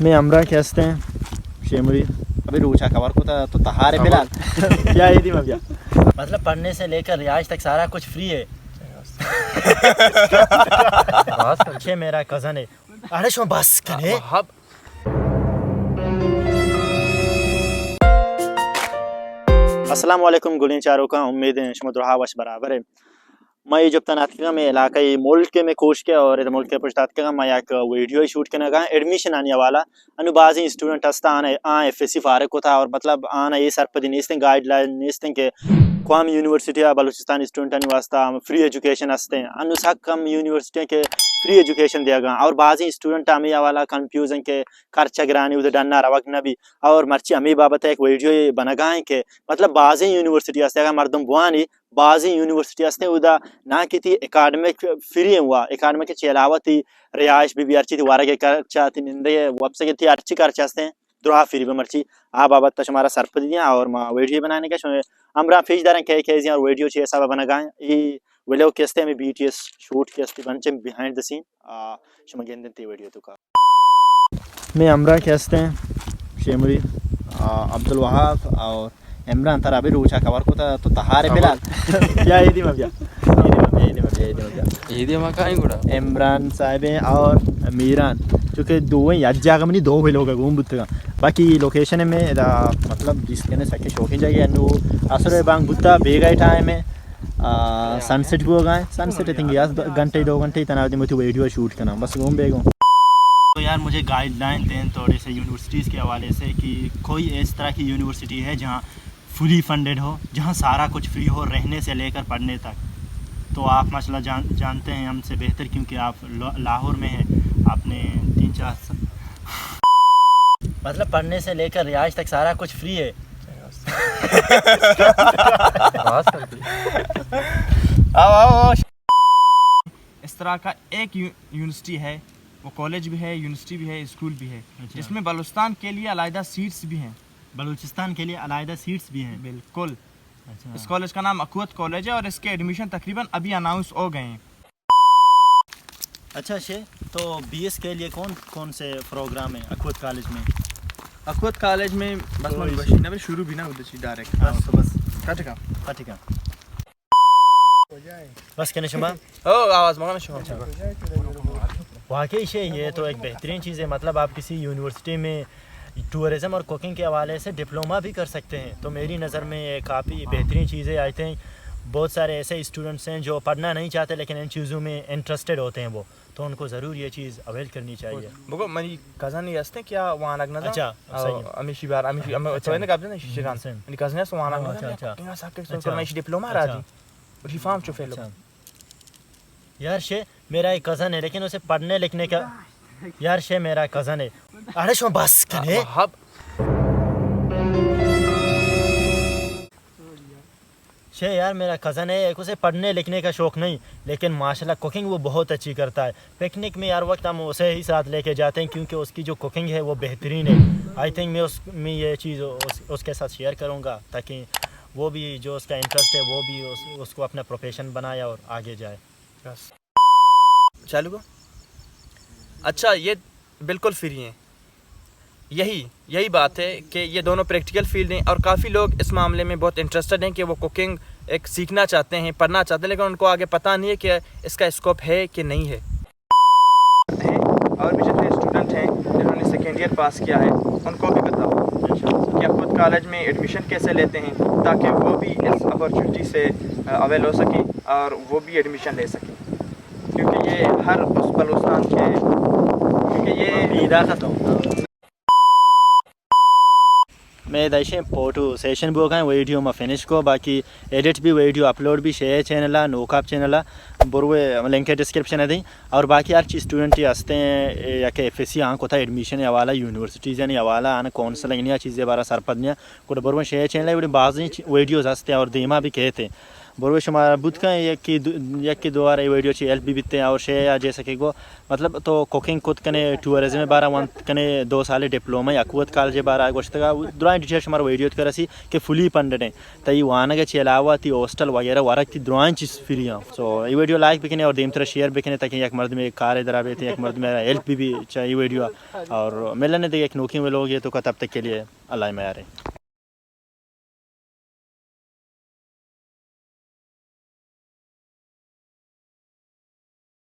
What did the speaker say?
मैं अमरा के हंसते हैं शेमुरी अभी रूचा खबर को तो तहारे बिलाल क्या है थी भैया। मतलब पढ़ने से लेकर रियाज तक सारा कुछ फ्री है। ये मेरा कज़न है। अरे शो बस करे। अस्सलाम वालेकुम गुलिन चारों का उम्मीद है शमुद्रहा वश बराबर है। मैं जब तनातका में इलाकाई मुल्क के में कोश के और इधर मुल्क के पुछतातका मैं एक वीडियो शूट करने का एडमिशन आने वाला अनुबाजी स्टूडेंट हस्ता आने एफएससी फारक को था और मतलब आना ये सरपदी नेस्ते गाइडलाइन नेस्ते के क्वाम यूनिवर्सिटी बलूचिस्तान स्टूडेंट वास्ता फ्री एजुकेशन हस्ते अनुसाक कम यूनिवर्सिटी के फ्री एजुकेशन दिया और बाजी स्टूडेंट अमी वाला कंफ्यूजन के खर्चा गिरानी उधर डन्ना रवक नबी और मर्ची अमी बाबत एक वीडियो बना गए के मतलब बाजी यूनिवर्सिटी हस्ते मर्दम बुआनी बाजी यूनिवर्सिटी हस्ते उदा ना कि थी एकेडमिक फ्री हुआ एकेडमिक के अलावा थी रिहाइश भी अर्ची थी वारा के खर्चा थी निंदे वब से थी अर्ची खर्चा हस्ते दुआ फ्री में मर्ची आ बाबत तो हमारा सरप दिया और माँ वीडियो बनाने के हमरा फीजदार के और वीडियो चाहिए सब बना गए ये वीडियो केस्ते में बीटीएस शूट केस्ते बनचे बिहाइंड द सीन शुमा गेंदती वीडियो तो का मैं अमरा के हंसते हैं शेमुरी अब्दुल वहाब और इमरान तारा भी रूचा खबर को तो तहारे बिलाल क्या है थी भैया ये मकाई गुड़ा इमरान साहब और मीरान क्योंकि दो ही आज जाकर मनी दो लोग घूम बुत्ता बाकी लोकेशन में मतलब जिसके सके शौकीन जगह नु असर बांग बुत्ता बेगा टाइम में सनसेट भी हो गए सनसेट थिंक यार घंटे 2 घंटे इतना मुझे वीडियो शूट करना बस घूम बेगो। तो यार मुझे गाइडलाइन दें थोड़े से यूनिवर्सिटीज़ के हवाले से कि कोई इस तरह की यूनिवर्सिटी है जहाँ फुली फंडेड हो जहाँ सारा कुछ फ्री हो रहने से लेकर पढ़ने तक। तो आप माशाल्लाह जानते हैं हमसे बेहतर क्योंकि आप लाहौर में हैं आपने 3-4 मतलब पढ़ने से लेकर रिहाइश तक सारा कुछ फ्री है। आओ इस तरह का एक यूनिवर्सिटी है वो कॉलेज भी है यूनिवर्सिटी भी है स्कूल भी है जिसमें बलूचिस्तान के लिए अलग सीट्स भी हैं बलूचिस्तान के लिए अलग सीट्स भी हैं बिल्कुल। इस कॉलेज का नाम अखवत कॉलेज है और इसके एडमिशन तकरीबन अभी अनाउंस हो गए हैं। अच्छा शे तो बीएस के लिए कौन कौन से प्रोग्राम है अखवत कॉलेज में? अखवत कॉलेज में बस मन बशीना भी शुरू भी ना उधर डायरेक्ट बस कटिका बस कहने शुमा ओ आवाज मगाना शुमा वाकई शे ये तो एक बेहतरीन चीज़ है। मतलब आप किसी यूनिवर्सिटी में टूरिज़म और कुकिंग के हवाले से डिप्लोमा भी कर सकते हैं तो मेरी नज़र में ये काफ़ी बेहतरीन चीज़ है। आई थिंक बहुत सारे ऐसे स्टूडेंट्स हैं जो पढ़ना नहीं चाहते लेकिन इन चीज़ों में इंटरेस्टेड होते हैं वो तो उनको ज़रूर ये चीज़ अवेल करनी चाहिए। बगो मेरी कज़न ये हस्ते क्या वहाँ लगना था अच्छा अमीशी बार अमीशी अमे तो इन्हें काबिल नहीं शिरान से मेरी कज़न है सो वहाँ लगना अच्छा यहाँ साके तो मैं इस डिप्लोमा रहा थी और ये फार्म चुफे लो यार शे मेरा एक कज़न है लेकिन उसे पढ़ने लिखने का यार शे मेरा कज़न है। अरे शो बस करे शे यार मेरा कज़न है एक उसे पढ़ने लिखने का शौक़ नहीं लेकिन माशाल्लाह कुकिंग वो बहुत अच्छी करता है। पिकनिक में यार वक्त हम उसे ही साथ लेके जाते हैं क्योंकि उसकी जो कुकिंग है वो बेहतरीन है। आई थिंक मैं ये चीज़ उसके साथ शेयर करूँगा ताकि वो भी जो उसका इंटरेस्ट है वो भी उसको अपना प्रोफेशन बनाए और आगे जाए। बस चालू को अच्छा ये बिल्कुल फ्री हैं यही बात है कि ये दोनों प्रैक्टिकल फील्ड हैं और काफ़ी लोग इस मामले में बहुत इंटरेस्टेड हैं कि वो कुकिंग एक सीखना चाहते हैं पढ़ना चाहते हैं लेकिन उनको आगे पता नहीं है कि इसका स्कोप है कि नहीं है। और भी जितने स्टूडेंट हैं जिन्होंने सेकेंड ईयर पास किया है उनको भी बताओ कि खुद कॉलेज में एडमिशन कैसे लेते हैं ताकि वो भी इस अपॉर्चुनिटी से अवेल हो सकें और वो भी एडमिशन ले सकें क्योंकि ये हर उस बलूचिस्तान के क्योंकि ये मैं दशे पोटू सेशन भी होगा वीडियो में फिनिश को बाकी एडिट भी वीडियो अपलोड भी शेयर चैनल नोकाप चैनल बुरवे लिंक डिस्क्रिप्शन है और बाकी हर चीज़ स्टूडेंट हंसते हैं या कि एफएससी आँख होता है एडमिशन हवाला यूनिवर्सिटीज़ हवाला आना कौंसलिंग चीज़ें बारा सरपदनिया कुछ बुरवे शेयर चैनल बाज़ वीडियोज़ हंसते हैं और धीमा भी कहते बरोबर शुमार बुध का एक की दो बार वीडियो ची हेल्प भी बिते और शे या जैसे कि गो मतलब तो कुकिंग खुद कने टूरिज्म में 12 मंथ कने 2 साल डिप्लोमा या कुवत कॉलेज 12 अगस्त का दुरान डिटेल शुमार वीडियो करसी के फुली पंडने तई वानगे ची अलावा ती हॉस्टल वगैरह वारक ती दुरान ची फ्री सो ये वीडियो लाइक बिकने और देम तरह शेयर बिकने ताकि एक मर्द में कार इधर आवे एक मर्द में हेल्प भी चाहिए वीडियो और मिलने दे एक नोकी में लोग ये तो तब तक के लिए अल्लाह में यार।